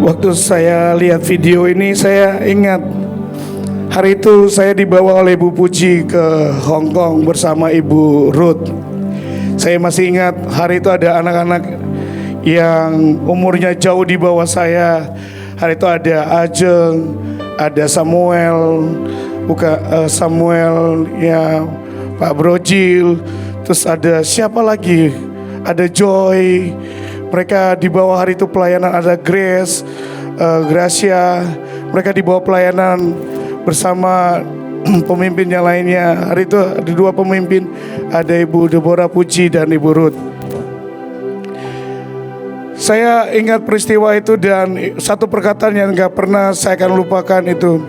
Waktu saya lihat video ini, saya ingat hari itu saya dibawa oleh Ibu Puji ke Hong Kong bersama Ibu Ruth. Saya masih ingat hari itu ada anak-anak yang umurnya jauh di bawah saya. Hari itu ada Ajeng, ada Samuel, Samuel ya, Pak Brojil, terus ada siapa lagi? Ada Joy. Mereka di bawah hari itu pelayanan, ada Grace, Gracia. Mereka di bawah pelayanan bersama pemimpinnya lainnya. Hari itu ada dua pemimpin, ada Ibu Deborah Puji dan Ibu Ruth. Saya ingat peristiwa itu dan satu perkataan yang gak pernah saya akan lupakan itu.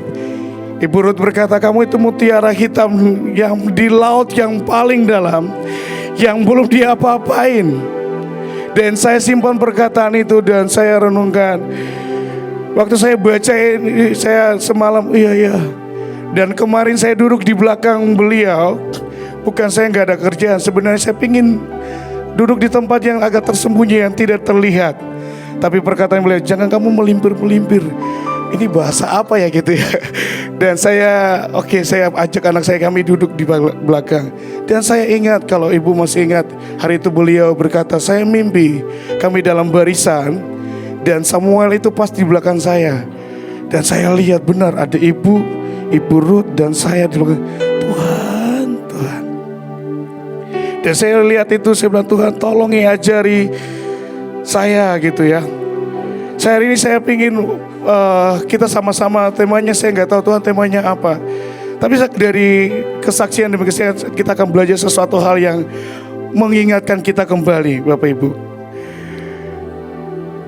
Ibu Ruth berkata, kamu itu mutiara hitam yang di laut yang paling dalam, yang belum diapa-apain. Dan saya simpan perkataan itu dan saya renungkan. Waktu saya baca ini, saya semalam, iya. Dan kemarin saya duduk di belakang beliau. Bukan saya gak ada kerjaan, sebenarnya saya pingin duduk di tempat yang agak tersembunyi, yang tidak terlihat. Tapi perkataan beliau, jangan kamu melimpir-melimpir. Ini bahasa apa ya gitu ya. Dan saya ajak anak saya, kami duduk di belakang. Dan saya ingat, kalau ibu masih ingat, hari itu beliau berkata, saya mimpi kami dalam barisan dan Samuel itu pas di belakang saya. Dan saya lihat benar ada Ibu Ruth dan saya di belakang. Tuhan. Dan saya lihat itu, saya bilang, Tuhan tolong ajari saya gitu ya. Hari ini saya pingin kita sama-sama, temanya saya nggak tahu Tuhan temanya apa. Tapi dari kesaksian demi kesaksian kita akan belajar sesuatu hal yang mengingatkan kita kembali, Bapak Ibu.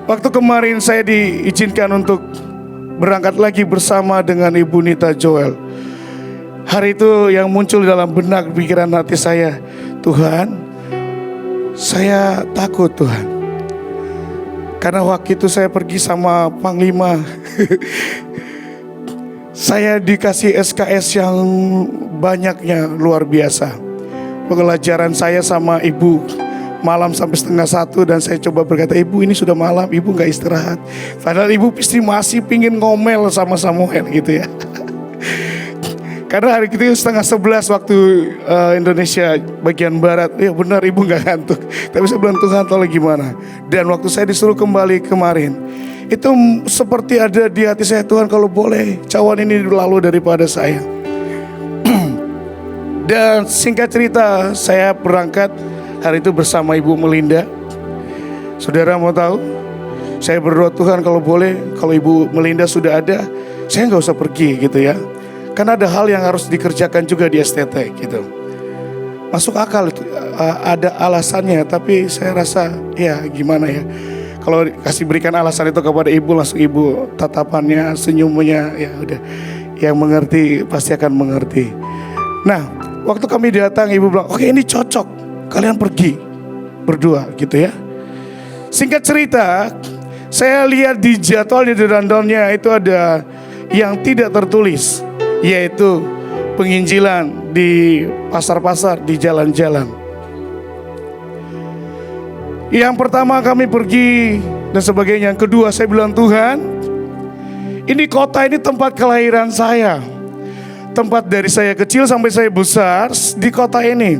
Waktu kemarin saya diizinkan untuk berangkat lagi bersama dengan Ibu Nita Joel. Hari itu yang muncul dalam benak pikiran hati saya, Tuhan, saya takut Tuhan. Karena waktu itu saya pergi sama Panglima. Saya dikasih SKS yang banyaknya luar biasa. Pelajaran saya sama ibu malam sampai 12:30. Dan saya coba berkata, ibu ini sudah malam, ibu gak istirahat. Padahal ibu pasti masih pingin ngomel sama Samuel gitu ya. Karena hari itu 10:30 waktu Indonesia bagian barat. Ya benar, ibu gak ngantuk. Tapi saya bilang, Tuhan tolong gimana. Dan waktu saya disuruh kembali kemarin, itu seperti ada di hati saya, Tuhan kalau boleh cawan ini lalu daripada saya. Dan singkat cerita, saya berangkat hari itu bersama Ibu Melinda. Saudara mau tahu, saya berdoa, Tuhan kalau boleh, kalau Ibu Melinda sudah ada, saya gak usah pergi gitu ya. Karena ada hal yang harus dikerjakan juga di STT gitu. Masuk akal itu, ada alasannya. Tapi saya rasa ya gimana ya, kalau kasih berikan alasan itu kepada ibu, langsung ibu tatapannya, senyumnya, ya udah, yang mengerti pasti akan mengerti. Nah, waktu kami datang, ibu bilang, oke ini cocok, kalian pergi berdua gitu ya. Singkat cerita, saya lihat di jadwalnya, di rundownnya itu ada yang tidak tertulis, yaitu penginjilan di pasar-pasar, di jalan-jalan. Yang pertama kami pergi dan sebagainya. Yang kedua saya bilang, Tuhan, ini kota ini tempat kelahiran saya. Tempat dari saya kecil sampai saya besar di kota ini.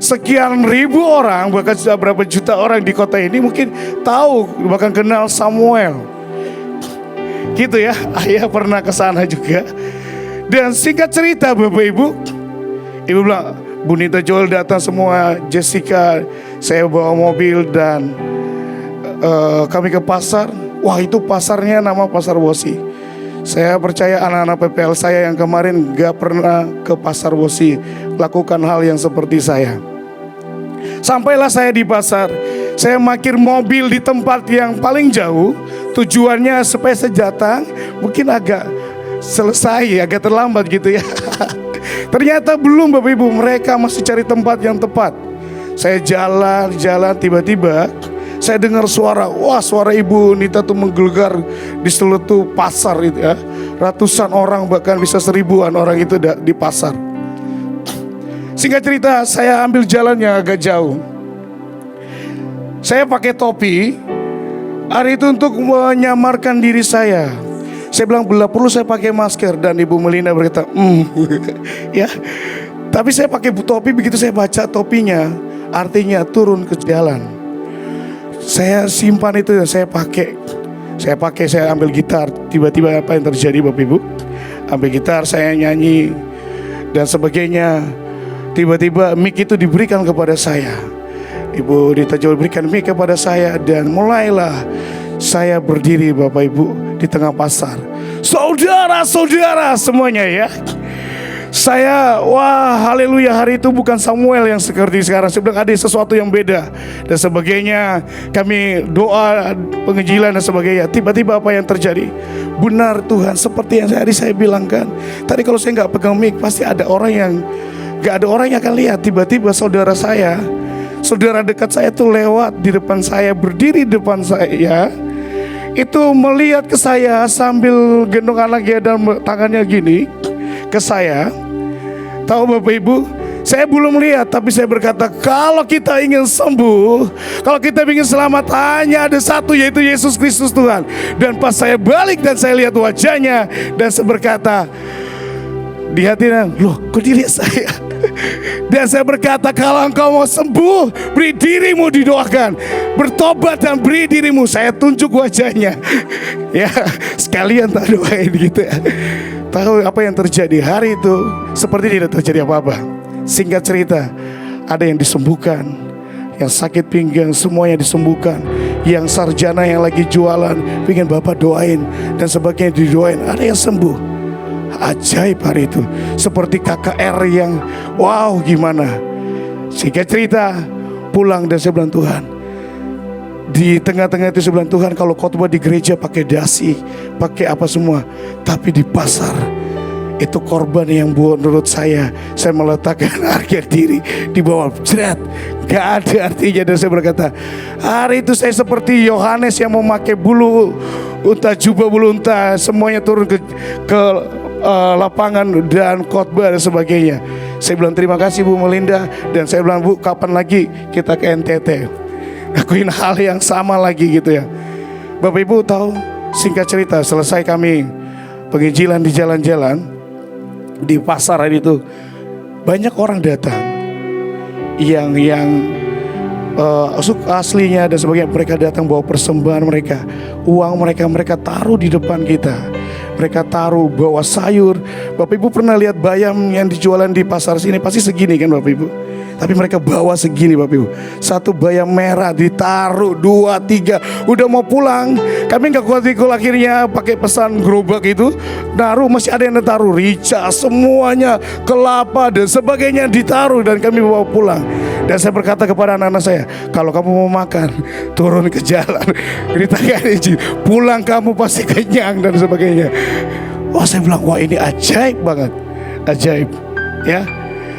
Sekian ribu orang, bahkan sudah berapa juta orang di kota ini mungkin tahu, bahkan kenal Samuel. Gitu ya, ayah pernah ke sana juga. Dan singkat cerita Bapak Ibu bilang, Bu Nita Joel datang semua, Jessica, saya bawa mobil dan kami ke pasar. Wah itu pasarnya nama Pasar Wosi. Saya percaya anak-anak PPL saya yang kemarin gak pernah ke Pasar Wosi lakukan hal yang seperti saya. Sampailah saya di pasar. Saya parkir mobil di tempat yang paling jauh. Tujuannya supaya saya datang mungkin agak selesai, agak terlambat gitu ya. Ternyata belum Bapak Ibu, mereka masih cari tempat yang tepat. Saya jalan, tiba-tiba saya dengar suara, wah suara Ibu Nita tuh menggelegar di seluruh pasar itu ya. Ratusan orang, bahkan bisa 1000-an orang itu di pasar. Singkat cerita, saya ambil jalannya agak jauh. Saya pakai topi, Hari itu untuk menyamarkan diri saya. Saya bilang bila perlu saya pakai masker, dan Ibu Melinda berkata, ya. Tapi saya pakai topi, begitu saya baca topinya, artinya turun ke jalan. Saya simpan itu dan saya pakai, saya ambil gitar. Tiba-tiba apa yang terjadi Bapak Ibu? Ambil gitar, saya nyanyi dan sebagainya. Tiba-tiba mic itu diberikan kepada saya. Ibu Dita Joel berikan mic kepada saya, dan mulailah saya berdiri Bapak Ibu di tengah pasar. Saudara-saudara semuanya ya. Saya, wah haleluya, hari itu bukan Samuel yang seperti sekarang. Saya bilang ada sesuatu yang beda dan sebagainya. Kami doa penginjilan dan sebagainya. Tiba-tiba apa yang terjadi? Benar Tuhan, seperti yang tadi saya bilangkan. Tadi kalau saya nggak pegang mic, pasti ada orang yang nggak ada orang yang akan lihat. Tiba-tiba saudara saya, saudara dekat saya tuh lewat di depan saya, berdiri di depan saya. Itu melihat ke saya sambil gendong anaknya dan tangannya gini ke saya. Tahu Bapak Ibu, saya belum lihat, tapi saya berkata, kalau kita ingin sembuh, kalau kita ingin selamat, hanya ada satu, yaitu Yesus Kristus Tuhan. Dan pas saya balik dan saya lihat wajahnya, dan saya berkata di hatinya, loh kok dilihat saya? Dan saya berkata, kalau engkau mau sembuh, beri dirimu didoakan, bertobat dan beri dirimu. Saya tunjuk wajahnya, ya sekalian tak doain gitu ya. Tahu apa yang terjadi hari itu? Seperti tidak terjadi apa-apa. Singkat cerita, ada yang disembuhkan, yang sakit pinggang semuanya disembuhkan, yang sarjana yang lagi jualan pengen Bapak doain dan sebagainya didoain, ada yang sembuh. Ajaib hari itu. Seperti KKR yang wow gimana. Singkat cerita, pulang dan saya bilang, Tuhan, di tengah-tengah itu saya bilang, Tuhan, kalau khotbah di gereja pakai dasi, pakai apa semua, tapi di pasar itu korban yang menurut saya meletakkan harga diri di bawah jerat, gak ada artinya. Dan saya berkata, hari itu saya seperti Yohanes yang memakai bulu unta, jubah bulu unta, semuanya turun ke lapangan dan khotbah dan sebagainya. Saya bilang terima kasih Bu Melinda, dan saya bilang, Bu, kapan lagi kita ke NTT lakuin hal yang sama lagi gitu ya. Bapak Ibu tahu, singkat cerita, selesai kami penginjilan di jalan-jalan di pasar hari itu, banyak orang datang yang aslinya dan sebagainya. Mereka datang bawa persembahan mereka, uang mereka taruh di depan kita. Mereka taruh bawa sayur. Bapak Ibu pernah lihat bayam yang dijualan di pasar sini, pasti segini kan Bapak Ibu. Tapi mereka bawa segini Bapak Ibu. Satu bayam merah ditaruh 2, 3. Udah mau pulang, kami gak kuat ikut, akhirnya pakai pesan gerobak itu. Naruh, masih ada yang taruh rica, semuanya, kelapa dan sebagainya ditaruh, dan kami bawa pulang. Dan saya berkata kepada anak-anak saya, kalau kamu mau makan, turun ke jalan, ceritakan izin, pulang kamu pasti kenyang dan sebagainya. Wah, saya bilang, wah ini ajaib banget, ajaib ya.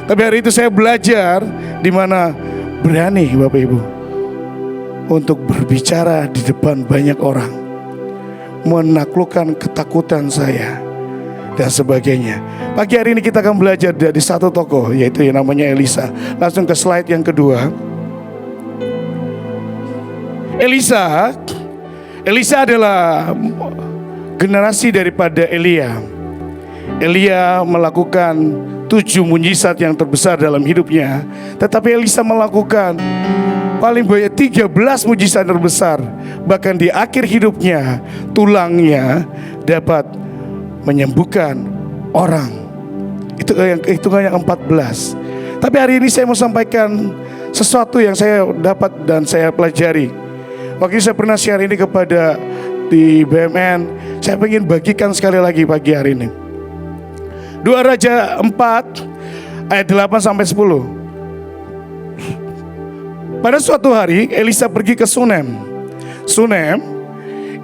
Tapi hari itu saya belajar di mana berani Bapak Ibu untuk berbicara di depan banyak orang, menaklukkan ketakutan saya dan sebagainya. Pagi hari ini kita akan belajar dari satu tokoh, yaitu yang namanya Elisa. Langsung ke slide yang kedua. Elisa adalah generasi daripada Elia. Elia melakukan 7 mujizat yang terbesar dalam hidupnya, tetapi Elisa melakukan paling banyak 13 mujizat terbesar. Bahkan di akhir hidupnya, tulangnya dapat menyembuhkan orang. Itu yang hitungannya 14. Tapi hari ini saya mau sampaikan sesuatu yang saya dapat dan saya pelajari. Waktu saya pernah share ini kepada di BMN, saya ingin bagikan sekali lagi pagi hari ini. 2 Raja 4 ayat 8 sampai 10. Pada suatu hari Elisa pergi ke Sunem. Sunem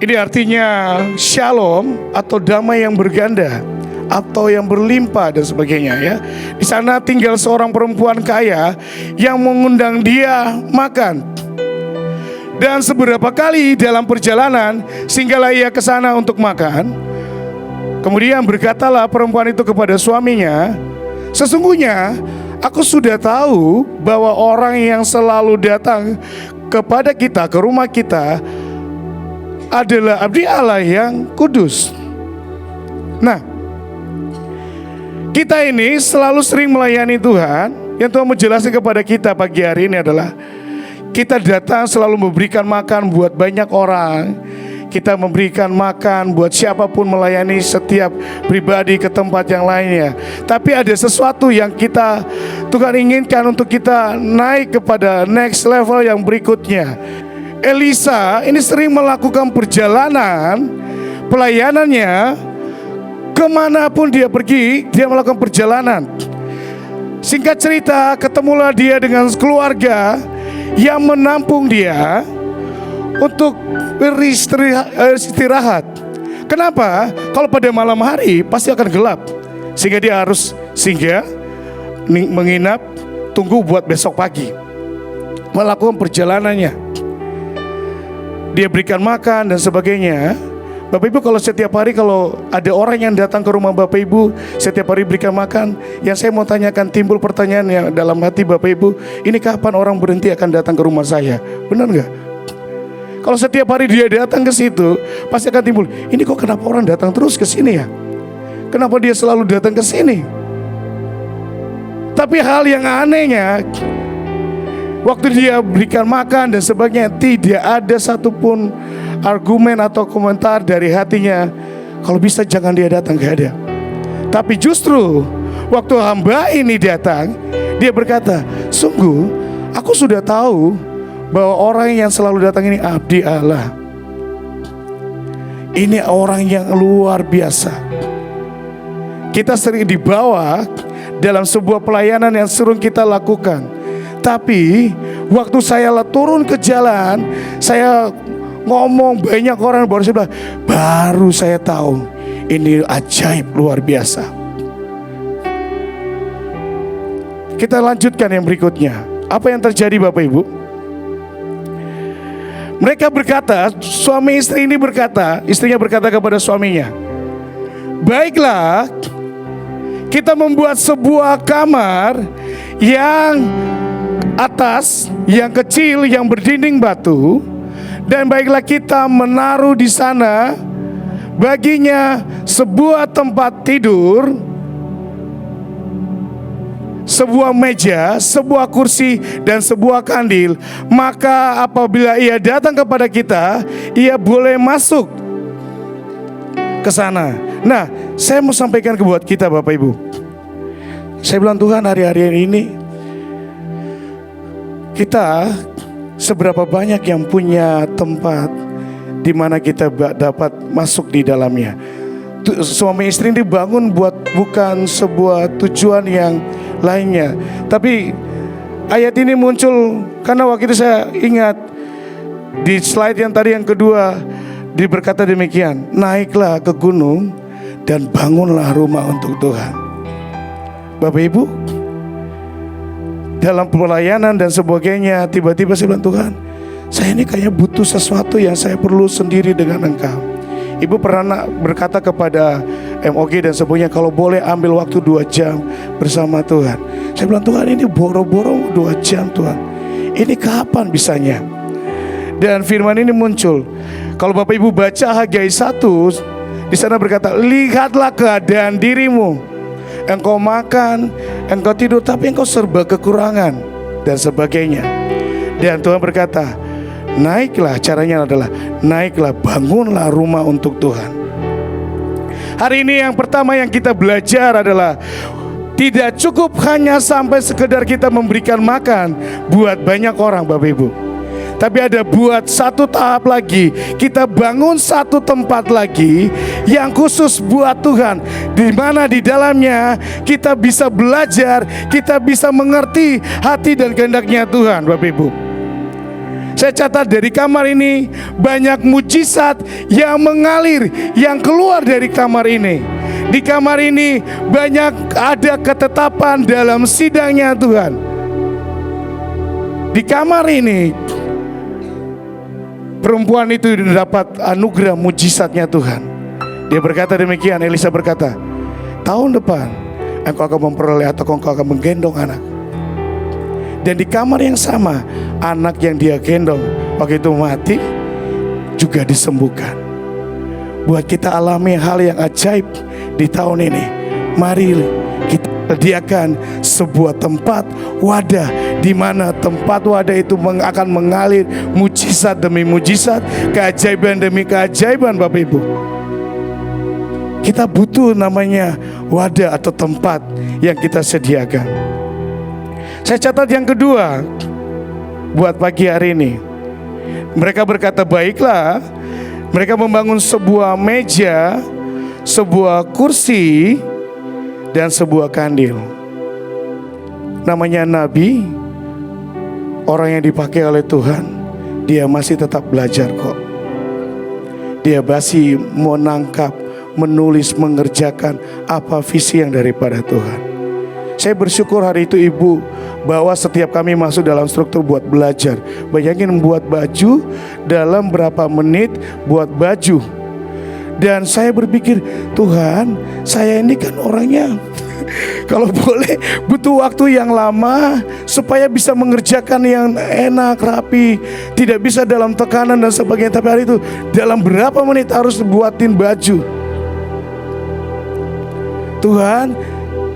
ini artinya shalom atau damai yang berganda atau yang berlimpah dan sebagainya ya. Di sana tinggal seorang perempuan kaya yang mengundang dia makan. Dan seberapa kali dalam perjalanan singgahlah ia ke sana untuk makan. Kemudian berkatalah perempuan itu kepada suaminya, sesungguhnya aku sudah tahu bahwa orang yang selalu datang kepada kita, ke rumah kita, adalah abdi Allah yang kudus. Nah, kita ini selalu sering melayani Tuhan. Yang Tuhan menjelaskan kepada kita pagi hari ini adalah kita datang selalu memberikan makan buat banyak orang. Kita memberikan makan buat siapapun, melayani setiap pribadi ke tempat yang lainnya. Tapi ada sesuatu yang Tuhan inginkan untuk kita naik kepada next level yang berikutnya. Elisa ini sering melakukan perjalanan pelayanannya, kemanapun dia pergi, dia melakukan perjalanan. Singkat cerita, ketemulah dia dengan keluarga yang menampung dia untuk beristirahat. Kenapa? Kalau pada malam hari pasti akan gelap, sehingga dia harus singgah, menginap, tunggu buat besok pagi melakukan perjalanannya. Dia berikan makan dan sebagainya. Bapak Ibu, kalau setiap hari kalau ada orang yang datang ke rumah Bapak Ibu, setiap hari berikan makan, yang saya mau tanyakan, timbul pertanyaan yang dalam hati Bapak Ibu, ini kapan orang berhenti akan datang ke rumah saya? Benar nggak? Kalau setiap hari dia datang ke situ, pasti akan timbul, ini kok kenapa orang datang terus ke sini ya? Kenapa dia selalu datang ke sini? Tapi hal yang anehnya, waktu dia berikan makan dan sebagainya, tidak ada satupun argumen atau komentar dari hatinya, kalau bisa jangan dia datang, gak ada. Tapi justru waktu hamba ini datang, dia berkata, sungguh aku sudah tahu bahwa orang yang selalu datang ini abdi Allah. Ini orang yang luar biasa. Kita sering dibawa dalam sebuah pelayanan yang sering kita lakukan. Tapi waktu saya turun ke jalan, saya ngomong banyak orang, baru saya tahu ini ajaib luar biasa. Kita lanjutkan yang berikutnya. Apa yang terjadi Bapak Ibu? Mereka berkata, suami istri ini berkata, istrinya berkata kepada suaminya, baiklah, kita membuat sebuah kamar yang atas, yang kecil, yang berdinding batu, dan baiklah kita menaruh di sana baginya sebuah tempat tidur, sebuah meja, sebuah kursi, dan sebuah kandil. Maka apabila ia datang kepada kita, ia boleh masuk ke sana. Nah, saya mau sampaikan buat kita Bapak Ibu. Saya bilang, Tuhan, hari-hari ini kita seberapa banyak yang punya tempat di mana kita dapat masuk di dalamnya. Suami istri ini bangun bukan sebuah tujuan yang lainnya. Tapi ayat ini muncul karena waktu itu saya ingat di slide yang tadi yang kedua, diberkata demikian, naiklah ke gunung dan bangunlah rumah untuk Tuhan. Bapak Ibu, dalam pelayanan dan sebagainya, tiba-tiba saya bilang, Tuhan, saya ini kayaknya butuh sesuatu yang saya perlu sendiri dengan Engkau. Ibu pernah berkata kepada MOG dan sebagainya, kalau boleh ambil waktu 2 jam bersama Tuhan. Saya bilang, Tuhan, ini boro-boro 2 jam Tuhan, ini kapan bisanya? Dan firman ini muncul. Kalau Bapak Ibu baca Hagai 1, di sana berkata, lihatlah keadaan dirimu, engkau makan, engkau tidur, tapi engkau serba kekurangan dan sebagainya. Dan Tuhan berkata, naiklah, caranya adalah naiklah, bangunlah rumah untuk Tuhan. Hari ini yang pertama yang kita belajar adalah tidak cukup hanya sampai sekedar kita memberikan makan buat banyak orang Bapak Ibu, tapi ada buat satu tahap lagi. Kita bangun satu tempat lagi yang khusus buat Tuhan, di mana di dalamnya kita bisa belajar, kita bisa mengerti hati dan kehendaknya Tuhan. Bapak Ibu, saya catat dari kamar ini banyak mujizat yang mengalir, yang keluar dari kamar ini. Di kamar ini banyak ada ketetapan dalam sidangnya Tuhan. Di kamar ini perempuan itu dapat anugerah mujizatnya Tuhan. Dia berkata demikian, Elisa berkata, tahun depan engkau akan memperoleh atau engkau akan menggendong anak. Dan di kamar yang sama, anak yang dia gendong waktu itu mati, juga disembuhkan. Buat kita alami hal yang ajaib di tahun ini, mari kita sediakan sebuah tempat wadah, di mana tempat wadah itu akan mengalir mujizat demi mujizat, keajaiban demi keajaiban. Bapak Ibu, kita butuh namanya wadah atau tempat yang kita sediakan. Saya catat yang kedua buat pagi hari ini. Mereka berkata, baiklah. Mereka membangun sebuah meja, sebuah kursi, dan sebuah kandil. Namanya nabi, orang yang dipakai oleh Tuhan, dia masih tetap belajar kok. Dia masih menangkap, menulis, mengerjakan apa visi yang daripada Tuhan. Saya bersyukur hari itu Ibu, bahwa setiap kami masuk dalam struktur buat belajar. Bayangin membuat baju dalam berapa menit buat baju. Dan saya berpikir, Tuhan, saya ini kan orangnya kalau boleh butuh waktu yang lama supaya bisa mengerjakan yang enak, rapi, tidak bisa dalam tekanan dan sebagainya. Tapi hari itu dalam berapa menit harus buatin baju. Tuhan,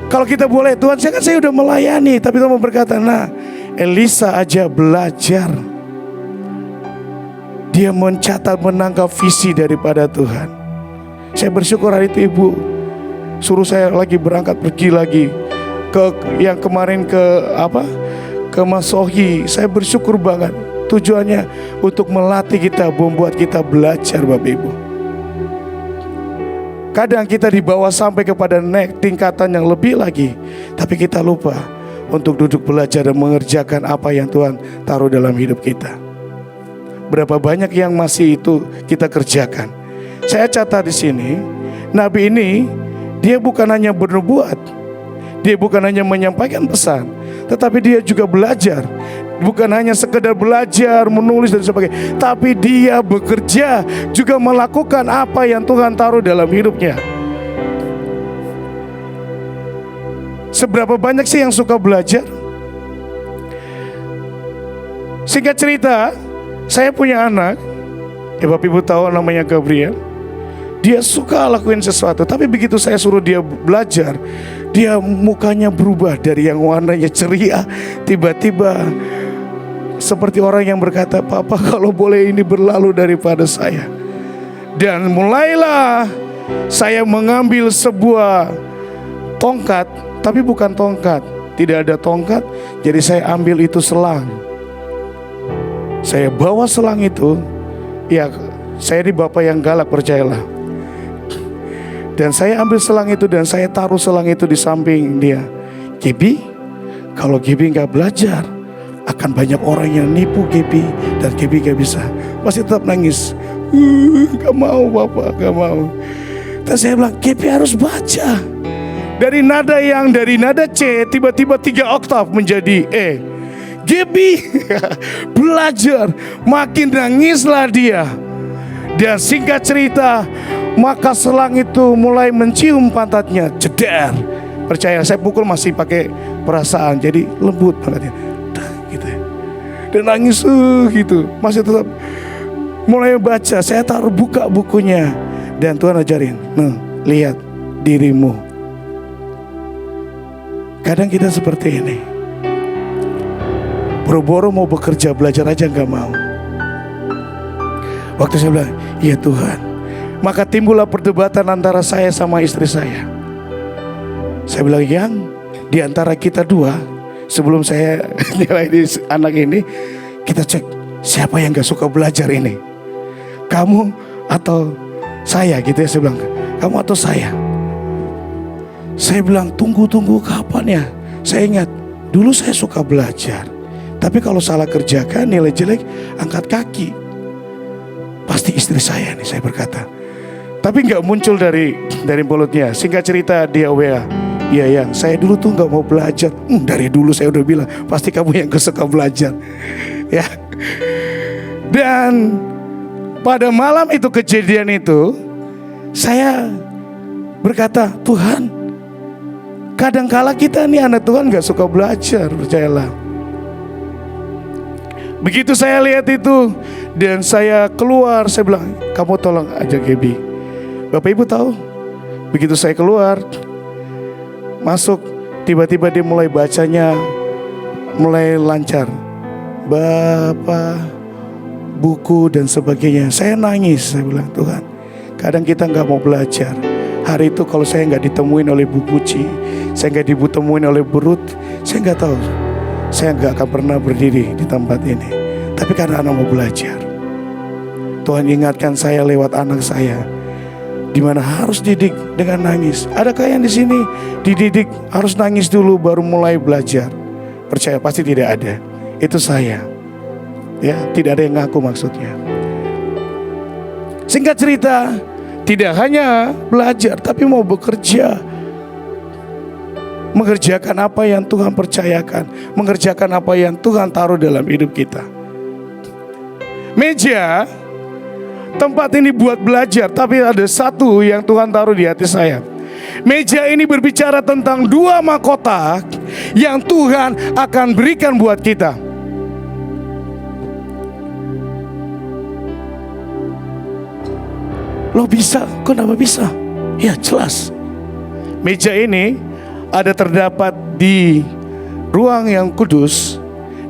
kalau kita boleh, Tuhan, saya udah melayani. Tapi Tuhan berkata, nah, Elisa aja belajar. Dia mencatat, menangkap visi daripada Tuhan. Saya bersyukur hari itu Ibu suruh saya lagi berangkat pergi lagi ke yang kemarin ke Mas Sohi. Saya bersyukur banget. Tujuannya untuk melatih kita, membuat kita belajar, Bapak Ibu. Kadang kita dibawa sampai kepada tingkatan yang lebih lagi, tapi kita lupa untuk duduk belajar dan mengerjakan apa yang Tuhan taruh dalam hidup kita. Berapa banyak yang masih itu kita kerjakan. Saya catat di sini, nabi ini dia bukan hanya bernubuat, dia bukan hanya menyampaikan pesan, tetapi dia juga belajar. Bukan hanya sekedar belajar, menulis dan sebagainya, tapi dia bekerja, juga melakukan apa yang Tuhan taruh dalam hidupnya. Seberapa banyak sih yang suka belajar? Singkat cerita, saya punya anak, Bapak Ibu tahu namanya Gabriel. Dia suka lakuin sesuatu, tapi begitu saya suruh dia belajar, dia mukanya berubah dari yang warnanya ceria, tiba-tiba seperti orang yang berkata, Papa, kalau boleh ini berlalu daripada saya. Dan mulailah saya mengambil sebuah tongkat, tapi bukan tongkat, tidak ada tongkat. Jadi saya ambil itu selang. Saya bawa selang itu, ya saya ini bapak yang galak, percayalah. Dan saya ambil selang itu dan saya taruh selang itu di samping dia. Gibi, kalau Gibi gak belajar, akan banyak orang yang nipu Gibi, dan Gibi gak bisa. Masih tetap nangis. Gak mau Bapak, gak mau. Dan saya bilang, Gibi harus baca. Dari nada C, tiba-tiba 3 oktav menjadi E. Gibi belajar, makin nangislah dia. Dan singkat cerita, maka selang itu mulai mencium pantatnya, jeder. Percaya, saya pukul masih pakai perasaan, jadi lembut pantatnya. Gitu. Dan nangis gitu, masih tetap mulai baca. Saya taruh buka bukunya, dan Tuhan ajarin, lihat dirimu. Kadang kita seperti ini, boro-boro mau bekerja, belajar aja gak mau. Waktu saya bilang, iya Tuhan, maka timbullah perdebatan antara saya sama istri saya. Saya bilang, yang di antara kita dua, sebelum saya nilai anak ini, kita cek siapa yang gak suka belajar ini, kamu atau saya, gitu ya. Saya bilang, kamu atau saya. Saya bilang, tunggu kapan ya. Saya ingat dulu saya suka belajar, tapi kalau salah kerjakan, nilai jelek, angkat kaki. Pasti istri saya nih, saya berkata. Tapi gak muncul dari mulutnya. Singkat cerita, dia WA, iya yang saya dulu tuh gak mau belajar. Dari dulu saya udah bilang, pasti kamu yang gak suka belajar. Ya. Dan pada malam itu, kejadian itu, saya berkata, Tuhan, kadangkala kita nih anak Tuhan gak suka belajar, percayalah. Begitu saya lihat itu dan saya keluar, saya bilang, kamu tolong ajak Gaby. Bapak Ibu tahu, begitu saya keluar, masuk, tiba-tiba dia mulai bacanya, mulai lancar. Bapak, buku dan sebagainya. Saya nangis, saya bilang, Tuhan, kadang kita gak mau belajar. Hari itu kalau saya gak ditemuin oleh Bu Puci, saya gak ditemuin oleh Bu Ruth, saya gak tahu, saya gak akan pernah berdiri di tempat ini. Tapi karena anak mau belajar, Tuhan ingatkan saya lewat anak saya, di mana harus didik dengan nangis. Adakah yang di sini dididik harus nangis dulu baru mulai belajar? Percaya pasti tidak ada. Itu saya. Ya, tidak ada yang ngaku maksudnya. Singkat cerita, tidak hanya belajar tapi mau bekerja. Mengerjakan apa yang Tuhan percayakan, mengerjakan apa yang Tuhan taruh dalam hidup kita. Meja, tempat ini buat belajar, tapi ada satu yang Tuhan taruh di hati saya. Meja ini berbicara tentang dua mahkota yang Tuhan akan berikan buat kita. Lo bisa, kenapa bisa? Ya jelas. Meja ini ada terdapat di ruang yang kudus.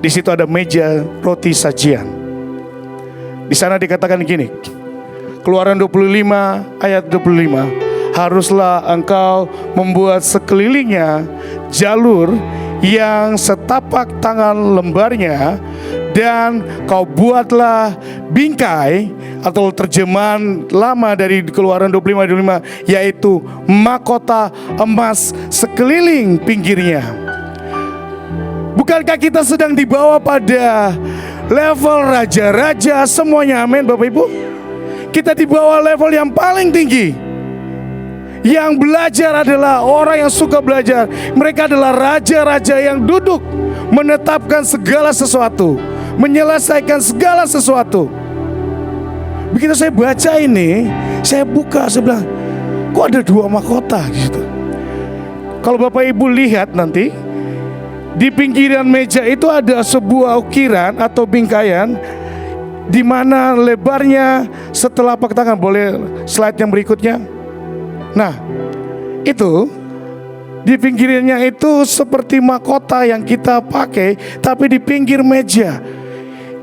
Di situ ada meja roti sajian. Di sana dikatakan gini, Keluaran 25 ayat 25, haruslah engkau membuat sekelilingnya jalur yang setapak tangan lembarnya, dan kau buatlah bingkai, atau terjemahan lama dari Keluaran 25, yaitu mahkota emas sekeliling pinggirnya. Bukankah kita sedang dibawa pada level raja-raja semuanya, amin Bapak Ibu? Kita dibawa level yang paling tinggi. Yang belajar adalah orang yang suka belajar. Mereka adalah raja-raja yang duduk menetapkan segala sesuatu, menyelesaikan segala sesuatu. Begitu saya baca ini, saya buka, saya bilang, kok ada dua mahkota gitu. Kalau Bapak Ibu lihat nanti, di pinggiran meja itu ada sebuah ukiran atau bingkaian, di mana lebarnya setelapak tangan. Boleh slide yang berikutnya? Nah, itu di pinggirnya itu seperti mahkota yang kita pakai, tapi di pinggir meja,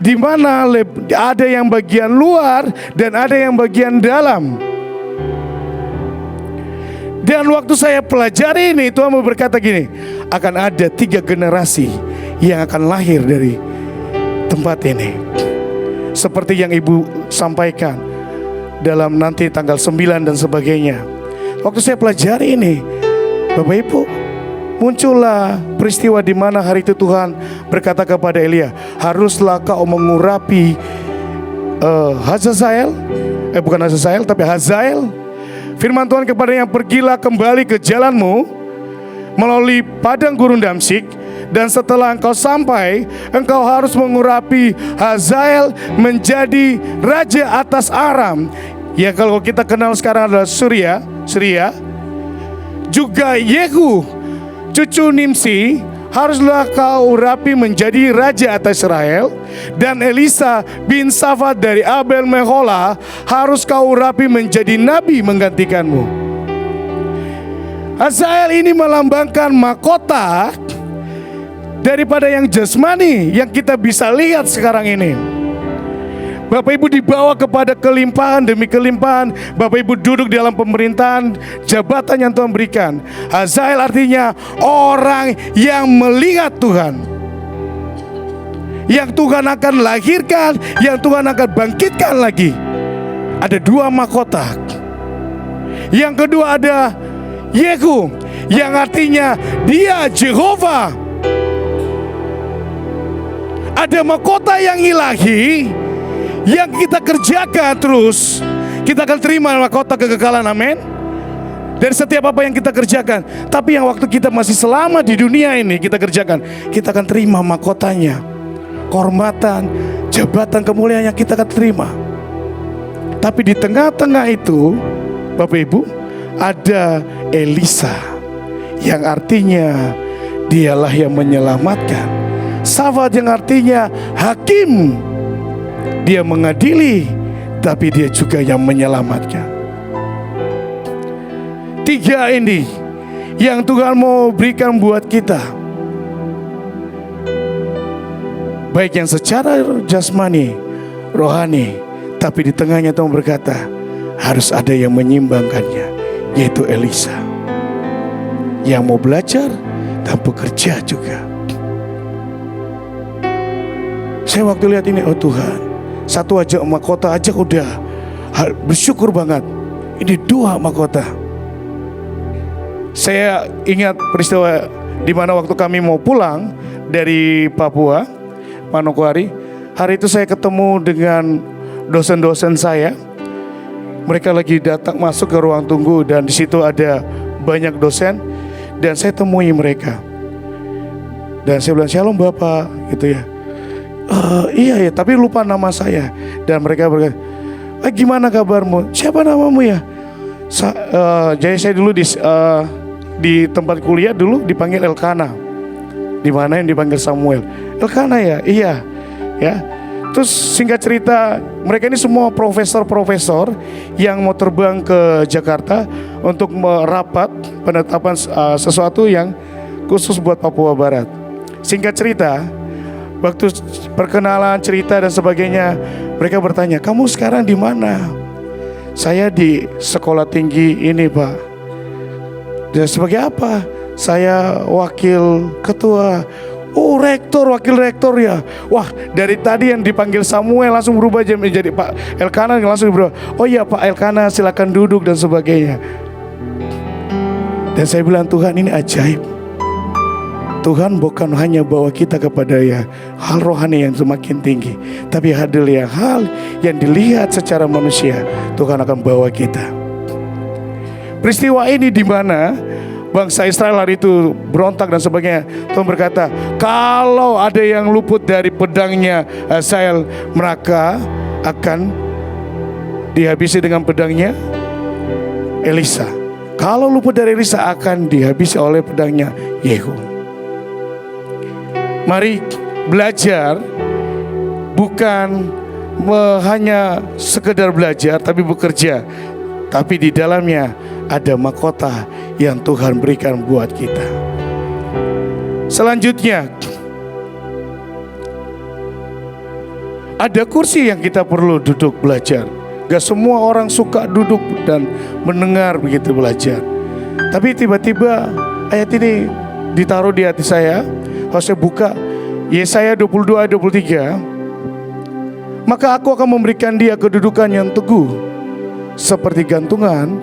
di mana ada yang bagian luar dan ada yang bagian dalam. Dan waktu saya pelajari ini, Tuhan mau berkata gini, akan ada 3 generasi yang akan lahir dari tempat ini. Seperti yang Ibu sampaikan dalam nanti tanggal 9 dan sebagainya. Waktu saya pelajari ini, Bapak Ibu, muncullah peristiwa di mana hari itu Tuhan berkata kepada Elia, haruslah kau mengurapi Hazael, bukan Hazael tapi Hazael. Firman Tuhan kepadanya, pergilah kembali ke jalanmu melalui padang gurun Damsyik, dan setelah engkau sampai, engkau harus mengurapi Hazael menjadi raja atas Aram. Ya, kalau kita kenal sekarang adalah Syria. Juga Yehu cucu Nimsi haruslah kau urapi menjadi raja atas Israel, dan Elisa bin Safat dari Abel Mehola harus kau urapi menjadi nabi menggantikanmu. Hazael ini melambangkan mahkota daripada yang jasmani yang kita bisa lihat sekarang ini. Bapak Ibu dibawa kepada kelimpahan demi kelimpahan. Bapak Ibu duduk di dalam pemerintahan, jabatan yang Tuhan berikan. Hazael artinya orang yang melihat Tuhan, yang Tuhan akan lahirkan, yang Tuhan akan bangkitkan lagi. Ada 2 mahkota. Yang kedua ada Yehu, yang artinya dia Jehovah. Ada mahkota yang ilahi yang kita kerjakan terus, kita akan terima mahkota kekekalan, amin. Dari setiap apa yang kita kerjakan. Tapi yang waktu kita masih selama di dunia ini kita kerjakan, kita akan terima mahkotanya. Kehormatan, jabatan, kemuliaan yang kita akan terima. Tapi di tengah-tengah itu, Bapak Ibu, ada Elisa, yang artinya dialah yang menyelamatkan filsafat yang artinya hakim. Dia mengadili, tapi dia juga yang menyelamatkan. 3 ini yang Tuhan mau berikan buat kita, baik yang secara jasmani, rohani, tapi di tengahnya Tuhan berkata harus ada yang menyimbangkannya, yaitu Elisa, yang mau belajar dan bekerja juga. Saya waktu lihat ini, oh Tuhan, satu aja mahkota aja udah bersyukur banget. Ini 2 mahkota. Saya ingat peristiwa di mana waktu kami mau pulang dari Papua, Manokwari. Hari itu saya ketemu dengan dosen-dosen saya. Mereka lagi datang masuk ke ruang tunggu dan di situ ada banyak dosen dan saya temui mereka. Dan saya bilang, "Shalom Bapak," gitu ya. Iya ya, tapi lupa nama saya. Dan mereka berkata, "Gimana kabarmu? Siapa namamu ya?" Jadi saya dulu di tempat kuliah dulu dipanggil Elkana. Di mana yang dipanggil Samuel? Elkana ya? Iya. Ya. Terus singkat cerita, mereka ini semua profesor-profesor yang mau terbang ke Jakarta untuk merapat penetapan sesuatu yang khusus buat Papua Barat. Singkat cerita, waktu perkenalan cerita dan sebagainya, mereka bertanya, "Kamu sekarang di mana?" "Saya di sekolah tinggi ini, Pak." "Dan sebagai apa?" "Saya wakil ketua." "Oh, rektor, wakil rektor ya." Wah, dari tadi yang dipanggil Samuel langsung berubah jadi Pak Elkana, langsung berubah. "Oh iya Pak Elkana, silakan duduk," dan sebagainya. Dan saya bilang, Tuhan ini ajaib. Tuhan bukan hanya bawa kita kepada ya hal rohani yang semakin tinggi, tapi hadir ya hal yang dilihat secara manusia, Tuhan akan bawa kita. Peristiwa ini di mana bangsa Israel hari itu berontak dan sebagainya, Tuhan berkata, kalau ada yang luput dari pedangnya Hazael, maka akan dihabisi dengan pedangnya Elisa. Kalau luput dari Elisa akan dihabisi oleh pedangnya Yehu. Mari belajar, bukan hanya sekedar belajar, tapi bekerja. Tapi di dalamnya ada mahkota yang Tuhan berikan buat kita. Selanjutnya, ada kursi yang kita perlu duduk belajar. Gak semua orang suka duduk dan mendengar begitu belajar. Tapi tiba-tiba ayat ini ditaruh di hati saya. Kalau saya buka Yesaya 22 ayat 23, maka aku akan memberikan dia kedudukan yang teguh seperti gantungan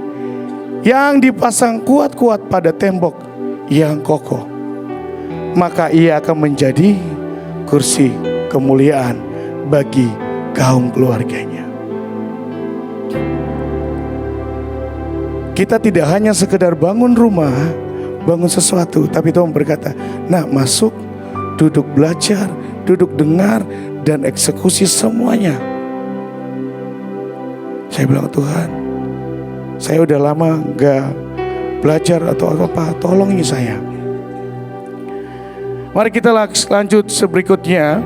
yang dipasang kuat-kuat pada tembok yang kokoh. Maka ia akan menjadi kursi kemuliaan bagi kaum keluarganya. Kita tidak hanya sekedar bangun rumah, bangun sesuatu, tapi Tuhan berkata, "Nah, masuk, duduk belajar, duduk dengar, dan eksekusi semuanya." Saya bilang, Tuhan, saya udah lama gak belajar atau apa, tolongi saya. Mari kita lanjut berikutnya.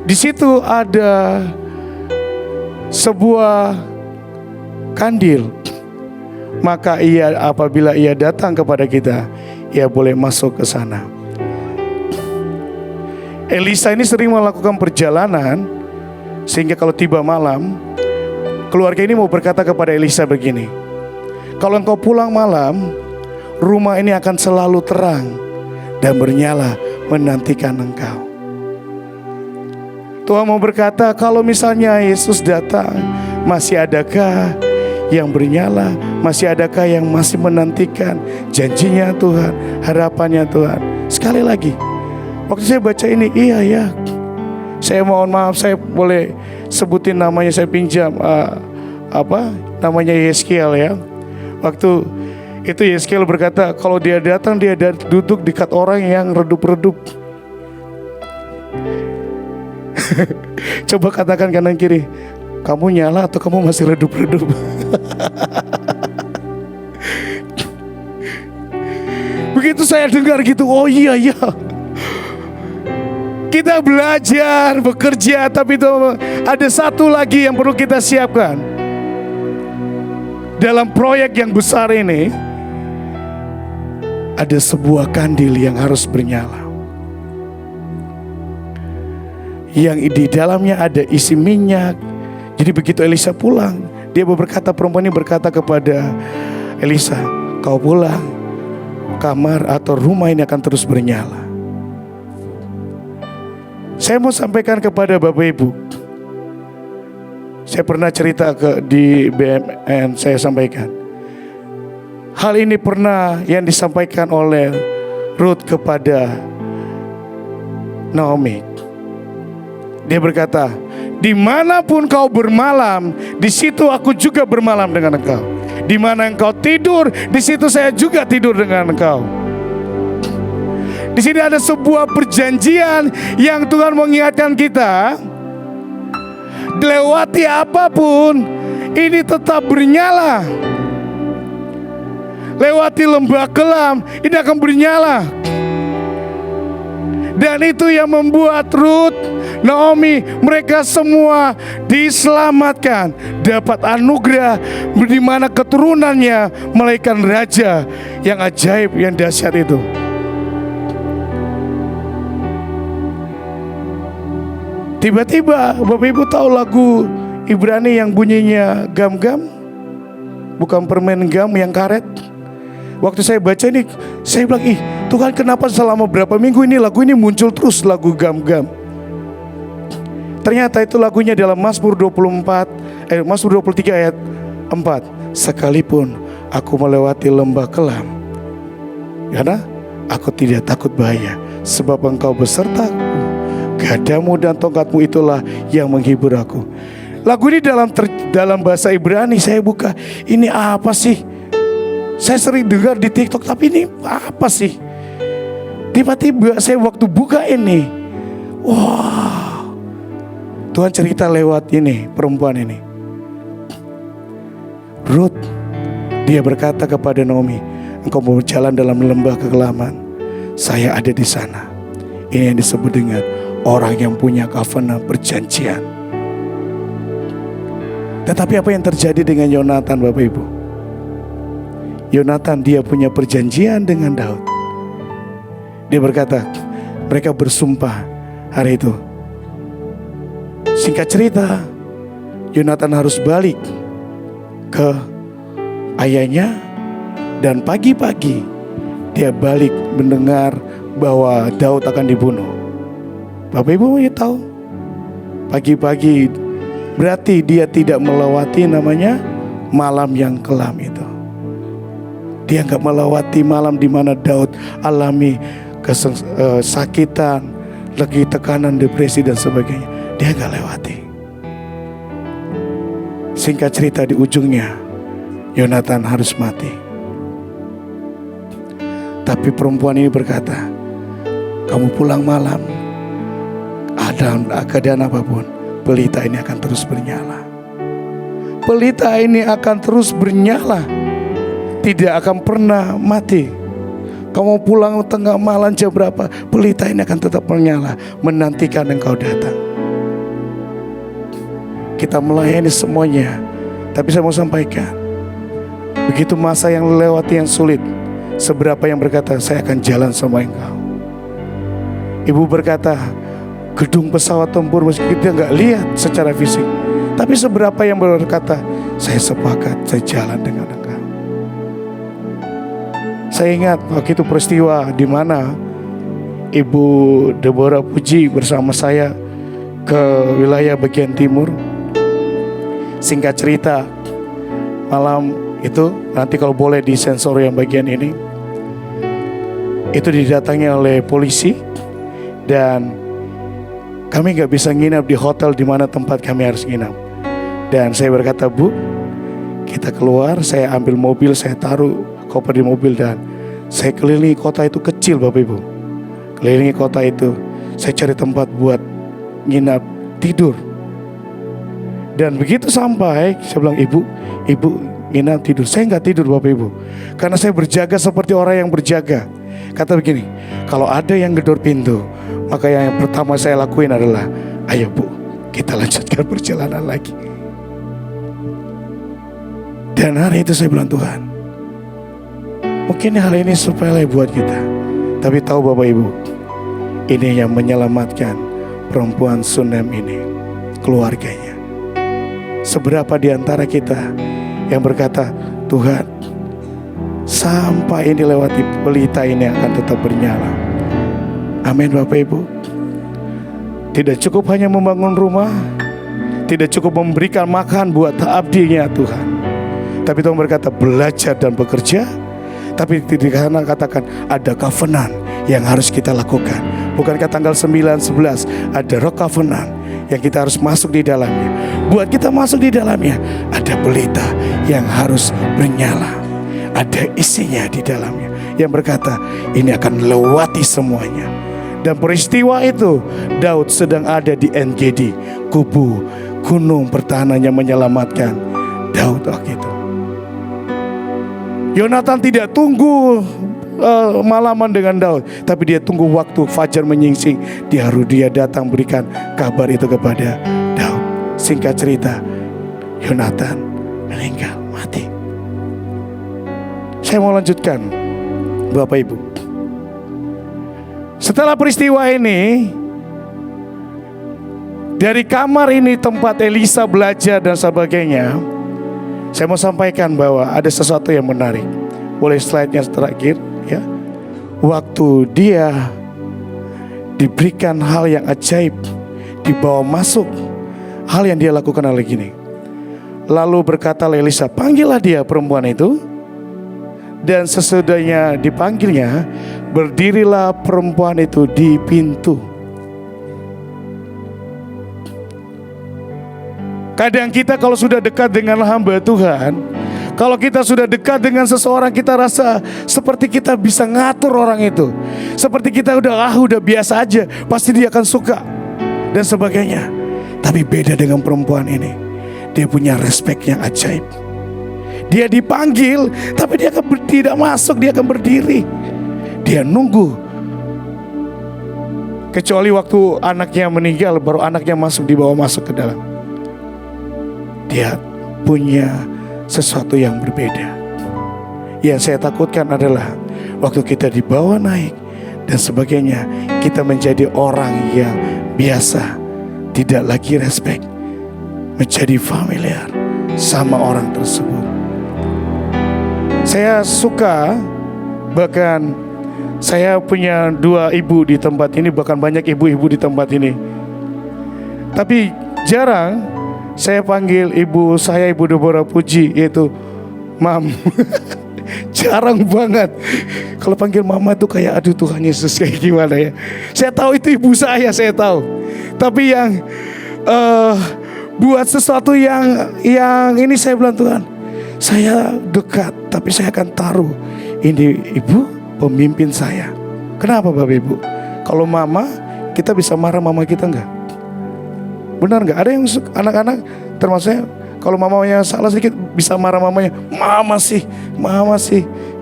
Di situ ada sebuah kandil. Maka apabila ia datang kepada kita, ia boleh masuk ke sana. Elisa ini sering melakukan perjalanan, sehingga kalau tiba malam, keluarga ini mau berkata kepada Elisa begini, "Kalau engkau pulang malam, rumah ini akan selalu terang dan bernyala menantikan engkau." Tuhan mau berkata, kalau misalnya Yesus datang, masih adakah yang bernyala? Masih adakah yang masih menantikan janjinya Tuhan, harapannya Tuhan? Sekali lagi, waktu saya baca ini, iya ya, saya mohon maaf, saya boleh sebutin namanya, saya pinjam namanya Yeskiel ya. Waktu itu Yeskiel berkata, kalau dia datang, dia duduk dekat orang yang redup-redup. Coba katakan kanan kiri, kamu nyala atau kamu masih redup-redup? Begitu saya dengar gitu, oh iya ya, Kita belajar, bekerja, tapi itu ada satu lagi yang perlu kita siapkan. Dalam proyek yang besar ini, ada sebuah kandil yang harus bernyala. Yang di dalamnya ada isi minyak. Jadi begitu Elisa pulang, perempuan ini berkata kepada Elisa, kau pulang, kamar atau rumah ini akan terus bernyala. Saya mau sampaikan kepada Bapak Ibu. Saya pernah cerita di BMN, saya sampaikan. Hal ini pernah yang disampaikan oleh Ruth kepada Naomi. Dia berkata, dimanapun kau bermalam, di situ aku juga bermalam dengan engkau. Di mana engkau tidur, di situ saya juga tidur dengan engkau. Di sini ada sebuah perjanjian yang Tuhan mengingatkan kita. Lewati apapun, ini tetap bernyala. Lewati lembah kelam, ini akan bernyala. Dan itu yang membuat Ruth, Naomi, mereka semua diselamatkan, dapat anugerah di mana keturunannya melahirkan raja yang ajaib, yang dahsyat itu. Tiba-tiba Bapak Ibu tahu lagu Ibrani yang bunyinya gam-gam? Bukan permen gam yang karet. Waktu saya baca ini, saya bilang, Tuhan, kenapa selama berapa minggu ini lagu ini muncul terus, lagu gam-gam. Ternyata itu lagunya dalam Mazmur 23 ayat 4. Sekalipun aku melewati lembah kelam, karena aku tidak takut bahaya, sebab engkau besertaku. Gadamu dan tongkatmu itulah yang menghibur aku. Lagu ini dalam bahasa Ibrani. Saya buka, ini apa sih? Saya sering dengar di TikTok, tapi ini apa sih? Tiba-tiba saya waktu buka ini, wah, Tuhan cerita lewat ini, perempuan ini. Ruth, dia berkata kepada Naomi, engkau mau berjalan dalam lembah kekelaman, saya ada di sana. Ini yang disebut dengan orang yang punya covenant, perjanjian. Tetapi apa yang terjadi dengan Yonatan, Bapak Ibu? Yonatan, dia punya perjanjian dengan Daud. Dia berkata, mereka bersumpah hari itu. Singkat cerita, Yonatan harus balik ke ayahnya. Dan pagi-pagi dia balik mendengar bahwa Daud akan dibunuh. Bapak Ibu mau tahu? Pagi-pagi berarti dia tidak melewati namanya malam yang kelam itu. Dia nggak melewati malam di mana Daud alami kesakitan, lagi tekanan, depresi dan sebagainya. Dia nggak lewati. Singkat cerita di ujungnya, Yonatan harus mati. Tapi perempuan ini berkata, kamu pulang malam, ada keadaan apapun, pelita ini akan terus bernyala. Pelita ini akan terus bernyala, tidak akan pernah mati. Kamu pulang tengah malam jam berapa, pelita ini akan tetap menyala, menantikan engkau datang. Kita melayani semuanya. Tapi saya mau sampaikan, begitu masa yang lewati yang sulit, seberapa yang berkata, saya akan jalan sama engkau. Ibu berkata, gedung pesawat tempur meski kita nggak lihat secara fisik, tapi seberapa yang berkata, saya sepakat, saya jalan dengan engkau. Saya ingat waktu itu peristiwa di mana Ibu Deborah Puji bersama saya ke wilayah bagian timur. Singkat cerita, malam itu, nanti kalau boleh di sensor yang bagian ini, itu didatangi oleh polisi dan kami gak bisa nginap di hotel di mana tempat kami harus nginap. Dan saya berkata, Bu, kita keluar, saya ambil mobil, saya taruh koper di mobil dan saya kelilingi kota itu, kecil Bapak Ibu. Kelilingi kota itu, saya cari tempat buat nginap, tidur. Dan begitu sampai, saya bilang, Ibu nginap tidur. Saya nggak tidur Bapak Ibu, karena saya berjaga seperti orang yang berjaga. Kata begini, kalau ada yang gedor pintu, Maka yang pertama saya lakuin adalah, ayo Bu, kita lanjutkan perjalanan lagi. Dan hari itu saya bilang, Tuhan, mungkin hal ini sepele buat kita, tapi tahu Bapak Ibu, ini yang menyelamatkan perempuan Sunem ini, keluarganya. Seberapa di antara kita yang berkata, Tuhan, sampai ini lewati pelita ini akan tetap bernyala. Amin Bapak Ibu. Tidak cukup hanya membangun rumah, tidak cukup memberikan makan buat abdinya Tuhan, tapi Tuhan berkata belajar dan bekerja. Tapi tidak karena katakan ada covenant yang harus kita lakukan. Bukankah tanggal 9-11 ada rock covenant yang kita harus masuk di dalamnya. Buat kita masuk di dalamnya, ada pelita yang harus bernyala, ada isinya di dalamnya yang berkata ini akan lewati semuanya. Dan peristiwa itu Daud sedang ada di En-Gedi, kubu gunung pertahanan yang menyelamatkan Daud waktu itu. Yonatan tidak tunggu malaman dengan Daud, tapi dia tunggu waktu fajar menyingsing. Dia datang berikan kabar itu kepada Daud. Singkat cerita, Yonatan meninggal, mati. Saya mau lanjutkan Bapak Ibu. Setelah peristiwa ini, dari kamar ini tempat Elisa belajar dan sebagainya, saya mau sampaikan bahwa ada sesuatu yang menarik. Boleh slide-nya terakhir ya. Waktu dia diberikan hal yang ajaib, dibawa masuk, hal yang dia lakukan adalah gini. Lalu berkata Elisa, panggillah dia perempuan itu. Dan sesudahnya dipanggilnya, berdirilah perempuan itu di pintu. Kadang kita kalau sudah dekat dengan hamba Tuhan, kalau kita sudah dekat dengan seseorang, kita rasa seperti kita bisa ngatur orang itu. Seperti kita udah biasa aja, pasti dia akan suka dan sebagainya. Tapi beda dengan perempuan ini. Dia punya respect yang ajaib. Dia dipanggil, tapi dia tidak masuk, dia akan berdiri. Dia nunggu. Kecuali waktu anaknya meninggal, baru anaknya dibawa masuk ke dalam. Dia punya sesuatu yang berbeda. Yang saya takutkan adalah waktu kita dibawa naik dan sebagainya, kita menjadi orang yang biasa, tidak lagi respect, menjadi familiar sama orang tersebut. Saya suka, bahkan saya punya 2 ibu di tempat ini, bahkan banyak ibu-ibu di tempat ini. Tapi jarang saya panggil ibu saya, Ibu Deborah Puji, yaitu Mam. Jarang banget. Kalau panggil mama itu kayak aduh Tuhan Yesus kayak gimana ya. Saya tahu itu ibu saya tahu. Tapi yang buat sesuatu yang ini saya bilang Tuhan, saya dekat, tapi saya akan taruh ini ibu pemimpin saya. Kenapa Bapak Ibu? Kalau mama, kita bisa marah mama kita enggak? Benar enggak? Ada yang anak-anak termasuk saya, kalau mamanya salah sedikit bisa marah mamanya, mama sih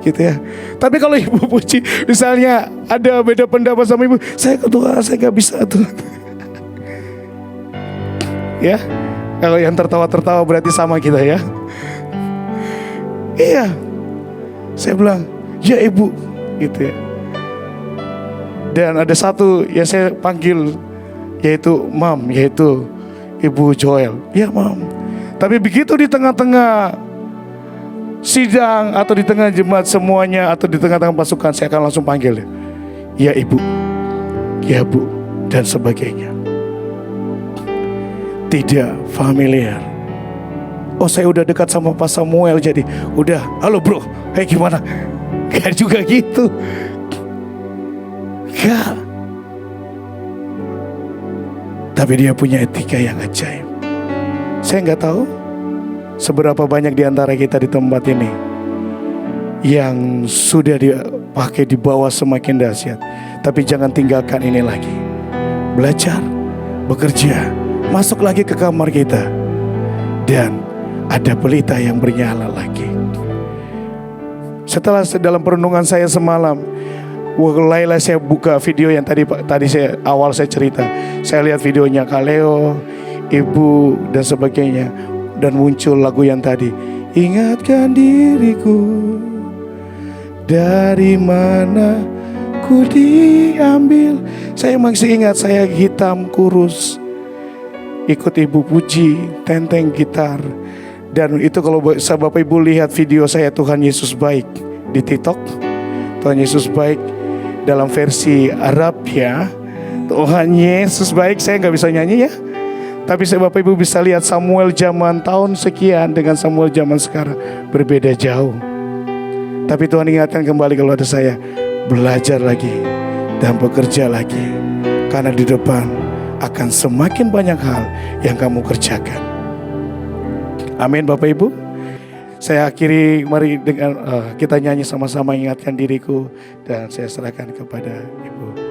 gitu ya. Tapi kalau Ibu Puji misalnya ada beda pendapat sama ibu, saya nggak bisa tuh. Ya, kalau yang tertawa berarti sama kita ya. Iya, saya bilang ya ibu gitu ya. Dan ada satu yang saya panggil yaitu Mam, yaitu Ibu Joel. Ya Mam. Tapi begitu di tengah-tengah sidang atau di tengah jemaat semuanya atau di tengah-tengah pasukan, saya akan langsung panggil ya ibu, ya bu, dan sebagainya. Tidak familiar. Oh saya udah dekat sama Pak Samuel, jadi udah halo bro, hey gimana? Gak juga gitu. Gak. Tapi dia punya etika yang ajaib. Saya gak tahu seberapa banyak di antara kita di tempat ini yang sudah dipakai di bawah semakin dahsyat. Tapi jangan tinggalkan ini lagi. Belajar, bekerja, masuk lagi ke kamar kita. Dan ada pelita yang bernyala lagi. Setelah dalam perenungan saya semalam, Mulailah saya buka video yang tadi saya cerita. Saya lihat videonya Kak Leo, Ibu dan sebagainya, dan muncul lagu yang tadi. Ingatkan diriku, dari mana ku diambil. Saya masih ingat, saya hitam kurus, ikut ibu puji, tenteng gitar. Dan itu kalau Bapak Ibu lihat video saya Tuhan Yesus Baik di TikTok, Tuhan Yesus Baik dalam versi Arab ya. Tuhan Yesus Baik, saya nggak bisa nyanyi ya, tapi Bapak Ibu bisa lihat Samuel zaman tahun sekian dengan Samuel zaman sekarang berbeda jauh. Tapi Tuhan ingatkan kembali kalau ada saya, belajar lagi dan bekerja lagi, karena di depan akan semakin banyak hal yang kamu kerjakan. Amin Bapak Ibu. Saya akhiri, mari dengan kita nyanyi sama-sama, ingatkan diriku, dan saya serahkan kepada Ibu.